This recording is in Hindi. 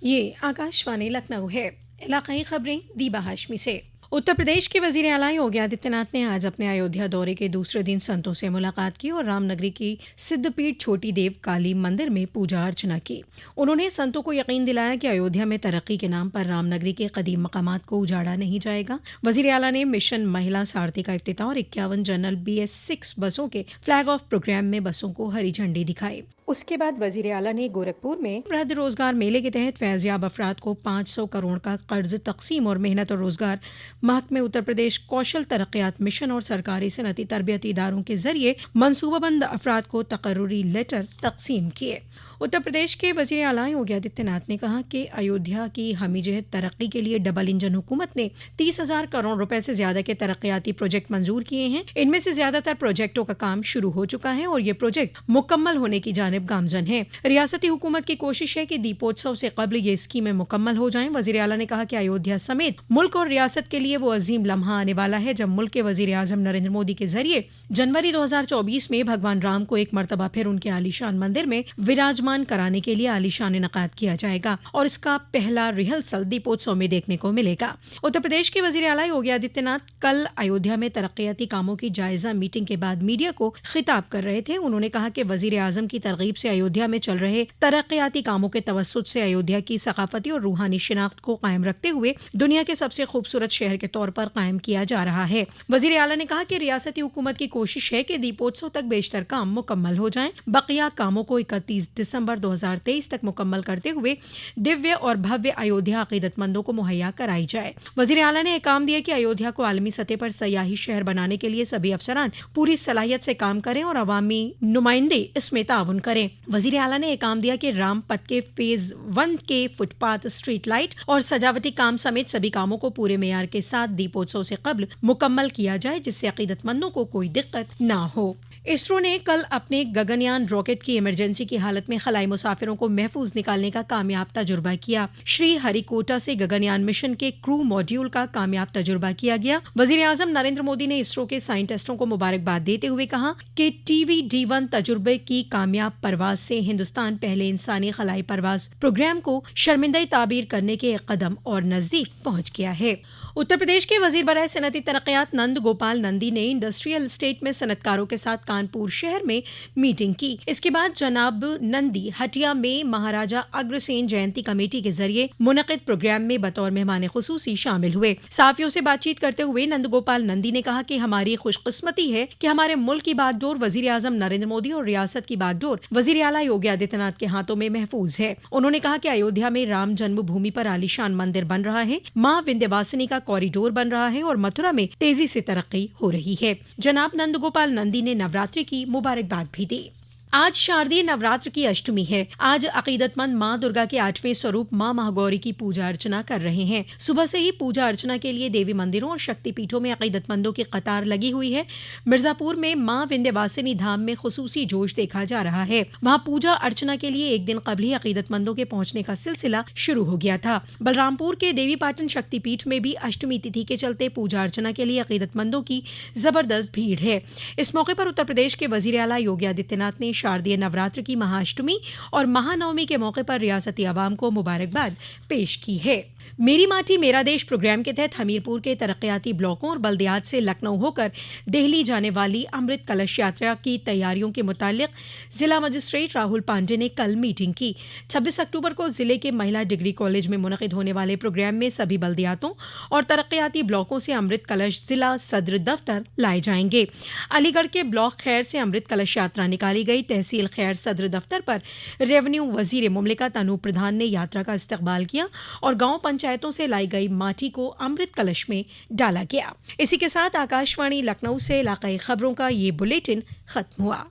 ये आकाशवाणी लखनऊ है। इलाकाई खबरें दीबा हाशमी से। उत्तर प्रदेश के वजीर आला योगी आदित्यनाथ ने आज अपने अयोध्या दौरे के दूसरे दिन संतों से मुलाकात की और रामनगरी की सिद्धपीठ छोटी देव काली मंदिर में पूजा अर्चना की। उन्होंने संतों को यकीन दिलाया कि अयोध्या में तरक्की के नाम पर रामनगरी के कदीम मकामात को उजाड़ा नहीं जाएगा। वजीर आला ने मिशन महिला सारथी का इफ्तिताह और 51 जनरल BS6 बसों के फ्लैग ऑफ प्रोग्राम में बसों को हरी झंडी दिखाई। उसके बाद वजीर आला ने गोरखपुर में वृहद रोजगार मेले के तहत फैज़याब अफराद को 500 करोड़ का कर्ज तकसीम और मेहनत और रोजगार महकमे उत्तर प्रदेश कौशल तरक्यात मिशन और सरकारी सनती तरबियती इदारों के जरिए मनसूबाबंद अफराद को तकर्रुरी लेटर तकसीम किए। उत्तर प्रदेश के वजीर आला योगी आदित्यनाथ ने कहा कि अयोध्या की हमीजहत तरक्की के लिए डबल इंजन हुकूमत ने 30,000 करोड़ रुपए से ज्यादा के तरक्याती प्रोजेक्ट मंजूर किए हैं। इनमें से ज्यादातर प्रोजेक्टों का काम शुरू हो चुका है और ये प्रोजेक्ट मुकम्मल होने की जानिब गामजन है। रियासती हुकूमत की कोशिश है कि दीपोत्सव से कबल ये स्कीमें मुकम्मल हो जाएं। वजीर आला ने कहा कि अयोध्या समेत मुल्क और रियासत के लिए वो अजीम लम्हा आने वाला है जब मुल्क के वजीर आजम नरेंद्र मोदी के जरिए जनवरी 2024 में भगवान राम को एक मरतबा फिर उनके आलीशान मंदिर में विराजमान कराने के लिए आलीशान इनकाद किया जाएगा और इसका पहला रिहर्सल दीपोत्सव में देखने को मिलेगा। उत्तर प्रदेश के वजीर आला योगी आदित्यनाथ कल अयोध्या में तरक्याती कामों की जायजा मीटिंग के बाद मीडिया को खिताब कर रहे थे। उन्होंने कहा कि वजीर आजम की तरगीब से अयोध्या में चल रहे तरक्याती कामों के तवस्सुत से अयोध्या की सकाफती और रूहानी शिनाख्त को कायम रखते हुए दुनिया के सबसे खूबसूरत शहर के तौर पर कायम किया जा रहा है। वजीर आला ने कहा कि रियासती हुकूमत की कोशिश है कि दीपोत्सव तक बेशतर काम मुकम्मल हो जाएं। बकिया कामों को 31 दिसंबर 2023 तक मुकम्मल करते हुए दिव्य और भव्य अयोध्या अकीदतमंदों को मुहैया कराई जाए। वजीर आला ने काम दिया कि अयोध्या को आलमी सतह पर सयाही शहर बनाने के लिए सभी अफसरान पूरी सलाहियत से काम करें और अवामी नुमाइंदे इसमें ताउन करें। वजीर आला ने काम दिया कि राम पथ के फेज 1 के फुटपाथ, स्ट्रीट लाइट और सजावटी काम समेत सभी कामों को पूरे मेयार के साथ दीपोत्सव से कबल मुकम्मल किया जाए जिससे अकीदतमंदों को कोई दिक्कत न हो। इसरो ने कल अपने गगनयान रॉकेट की इमरजेंसी की हालत में खलाई मुसाफिरों को महफूज निकालने का कामयाब तजुर्बा किया। श्री हरिकोटा से गगनयान मिशन के क्रू मॉड्यूल का कामयाब तजुर्बा किया गया। वजीर आजम नरेंद्र मोदी ने इसरो के साइंटिस्टों को मुबारकबाद देते हुए कहा कि TVD-1 तजुर्बे की कामयाब परवाज से हिंदुस्तान पहले इंसानी खलाई परवाज प्रोग्राम को शर्मिंदा ताबीर करने के एक कदम और नजदीक पहुंच गया है। उत्तर प्रदेश के वजीर बराए सनती तरक्यात नंद गोपाल नंदी ने इंडस्ट्रियल एस्टेट में सनतकारों के साथ कानपुर शहर में मीटिंग की। इसके बाद जनाब नंदी हटिया में महाराजा अग्रसेन जयंती कमेटी के जरिए मुनक़िद प्रोग्राम में बतौर मेहमान खुसूसी शामिल हुए। साफियों से बातचीत करते हुए नंद गोपाल नंदी ने कहा कि हमारी खुशकिस्मती है कि हमारे मुल्क की बागडोर वजीर आजम नरेंद्र मोदी और रियासत की बागडोर वजीर आला योगी आदित्यनाथ के हाथों में महफूज है। उन्होंने कहा कि अयोध्या में राम जन्मभूमि पर आलीशान मंदिर बन रहा है, माँ विंध्यवासिनी का कॉरिडोर बन रहा है और मथुरा में तेजी से तरक्की हो रही है। जनाब नंद गोपाल नंदी ने नवरात्रि की मुबारकबाद भी दी। आज शारदीय नवरात्र की अष्टमी है। आज अकीदतमंद माँ दुर्गा के 8वें स्वरूप माँ महागौरी की पूजा अर्चना कर रहे हैं। सुबह से ही पूजा अर्चना के लिए देवी मंदिरों और शक्तिपीठों में अकीदतमंदों की कतार लगी हुई है। मिर्जापुर में माँ विंध्यवासिनी धाम में खुसूसी जोश देखा जा रहा है। वहाँ पूजा अर्चना के लिए एक दिन कबल ही अकीदतमंदों के पहुंचने का सिलसिला शुरू हो गया था। बलरामपुर के देवीपाटन शक्तिपीठ में भी अष्टमी तिथि के चलते पूजा अर्चना के लिए अकीदतमंदों की जबरदस्त भीड़ है। इस मौके पर उत्तर प्रदेश के वजीर आला योगी आदित्यनाथ ने शारदीय नवरात्र की महाअष्टमी और महानवमी के मौके पर रियासती अवाम को मुबारकबाद पेश की है। मेरी माटी मेरा देश प्रोग्राम के तहत हमीरपुर के तरक्याती ब्लॉकों और बल्दियात से लखनऊ होकर दिल्ली जाने वाली अमृत कलश यात्रा की तैयारियों के मुतालिक जिला मजिस्ट्रेट राहुल पांडे ने कल मीटिंग की। 26 अक्टूबर को जिले के महिला डिग्री कॉलेज में मुनक़िद होने वाले प्रोग्राम में सभी बल्दियातों और तरक्याती ब्लॉकों से अमृत कलश जिला सदर दफ्तर लाए जाएंगे। अलीगढ़ के ब्लॉक खैर से अमृत कलश यात्रा निकाली गई। तहसील खैर सदर दफ्तर पर रेवेन्यू वजीर मुमलिकत अनूप प्रधान ने यात्रा का इस्तकबाल किया और गांव पंचायतों से लाई गई माटी को अमृत कलश में डाला गया। इसी के साथ आकाशवाणी लखनऊ से इलाकाई खबरों का ये बुलेटिन खत्म हुआ।